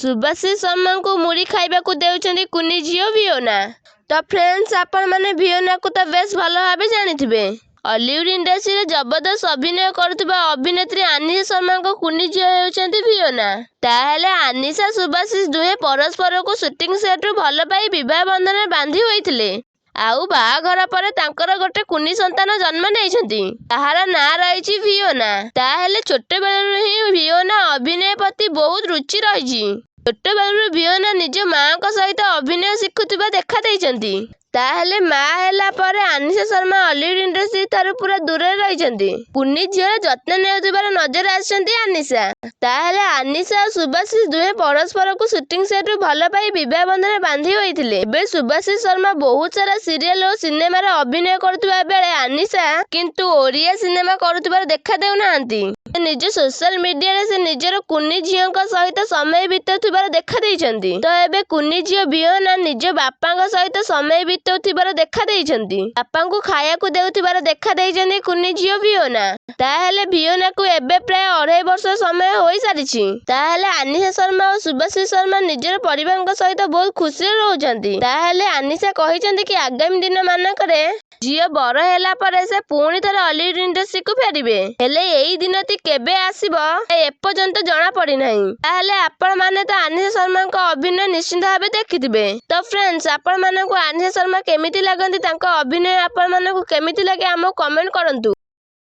ସୁଭାଶିଷ ଶର୍ମାଙ୍କୁ ମୁଢ଼ି ଖାଇବାକୁ ଦେଉଛନ୍ତି କୁନି ଝିଅ ଭିଓନା। ତ ଫ୍ରେଣ୍ଡସ୍, ଆପଣମାନେ ଭିଓନାକୁ ତ ବେଶ ଭଲ ଭାବେ ଜାଣିଥିବେ। ଅଲିଉଡ୍ ଇଣ୍ଡଷ୍ଟ୍ରିରେ ଜବରଦସ୍ତ ଅଭିନୟ କରୁଥିବା ଅଭିନେତ୍ରୀ ଆନିଶା ଶର୍ମାଙ୍କ କୁନି ଝିଅ ହେଉଛନ୍ତି ଭିଓନା। ତାହେଲେ ଆନିଶା ସୁଭାଶିଷ ଦୁହେଁ ପରସ୍ପରକୁ ସୁଟିଂ ସେଟ୍ରୁ ଭଲ ପାଇ ବିବାହ ବନ୍ଧନରେ ବାନ୍ଧି ହୋଇଥିଲେ। ଆଉ ବାହାଘର ପରେ ତାଙ୍କର ଗୋଟେ କୁନି ସନ୍ତାନ ଜନ୍ମ ନେଇଛନ୍ତି, ତାହାର ନାଁ ରହିଛି ଭିଓନା। ତାହେଲେ ଛୋଟବେଳରୁ ହିଁ ଭିଓନା ଅଭିନୟ ପ୍ରତି ବହୁତ ରୁଚି ରହିଛି। ଛୋଟବେଳରୁ ଭିଓନା ନିଜ ମାଙ୍କ ସହିତ ଅଭିନୟ ଶିଖୁଥିବା ଦେଖାଦେଇଛନ୍ତି। ତାହେଲେ ମା ହେଲା ପରେ ଆନିଶା ଶର୍ମା ଅଲିଉଡ୍ ଇଣ୍ଡଷ୍ଟ୍ରି ଠାରୁ ପୁରା ଦୂରରେ ରହିଛନ୍ତି। କୁନି ଝିଅର ଯତ୍ନ ନେଉଥିବାର ନଜର ଆସିଛନ୍ତି ଆନିଶା। ତାହେଲେ ଆନିଶା ଆଉ ସୁଭାଶିଷ ଦୁହେଁ ପରସ୍ପରକୁ ସୁଟିଂ ସେଟ୍ରୁ ଭଲ ପାଇ ବିବାହ ବନ୍ଧନରେ ବାନ୍ଧି ହୋଇଥିଲେ। ଏବେ ସୁଭାଶିଷ ଶର୍ମା ବହୁତ ସାରା ସିରିଏଲ ଓ ସିନେମାରେ ଅଭିନୟ କରୁଥିବା ବେଳେ ଆନିଶା କିନ୍ତୁ ଓଡ଼ିଆ ସିନେମା କରୁଥିବାର ଦେଖା ଦେଉନାହାନ୍ତି। ନିଜ ସୋଶାଲ ମିଡିଆରେ ସେ ନିଜର କୁନି ଝିଅଙ୍କ ସହିତ ସମୟ ବିତାଉଥିବାର ଦେଖାଦେଇଛନ୍ତି। ତ ଏବେ କୁନି ଝିଅ ଭିଓନା ନିଜ ବାପାଙ୍କ ସହିତ ସମୟ ବିତାଉଥିବାର ଦେଖାଦେଇଛନ୍ତି। ବାପାଙ୍କୁ ଖାଇବାକୁ ଦେଉଥିବାର ଦେଖାଦେଇଛନ୍ତି କୁନି ଝିଅ ଭିଓନା। ତାହେଲେ ଭିଓନାକୁ ଏବେ ପ୍ରାୟ 2.5 ବର୍ଷ ସମୟ ହୋଇସାରିଛି। ତାହେଲେ ଆନିଶା ଶର୍ମା ଓ ସୁଭାଶିଷ ଶର୍ମା ନିଜର ପରିବାରଙ୍କ ସହିତ ବହୁତ ଖୁସିରେ ରହୁଛନ୍ତି। ତାହେଲେ ଆନିଶା କହିଛନ୍ତି କି ଆଗାମୀ ଦିନ ମାନଙ୍କରେ ଝିଅ ବଡ଼ ହେଲା ପରେ ସେ ପୁଣି ଥରେ ଅଲିଉଡ୍ ଇଣ୍ଡଷ୍ଟ୍ରିକୁ ଫେରିବେ। ହେଲେ ଏଇ ଦିନଟି କେବେ ଆସିବ ଏପର୍ଯ୍ୟନ୍ତ ଜଣା ପଡ଼ିନାହିଁ। ତାହେଲେ ଆପଣମାନେ ତ ଆନିଶା ଶର୍ମାଙ୍କ ଅଭିନୟ ନିଶ୍ଚିନ୍ତ ଭାବେ ଦେଖିଥିବେ। ତ ଫ୍ରେଣ୍ଡସ୍, ଆପଣମାନଙ୍କୁ ଆନିଶା ଶର୍ମା କେମିତି ଲାଗନ୍ତି, ତାଙ୍କ ଅଭିନୟ ଆପଣମାନଙ୍କୁ କେମିତି ଲାଗେ ଆମକୁ କମେଣ୍ଟ କରନ୍ତୁ।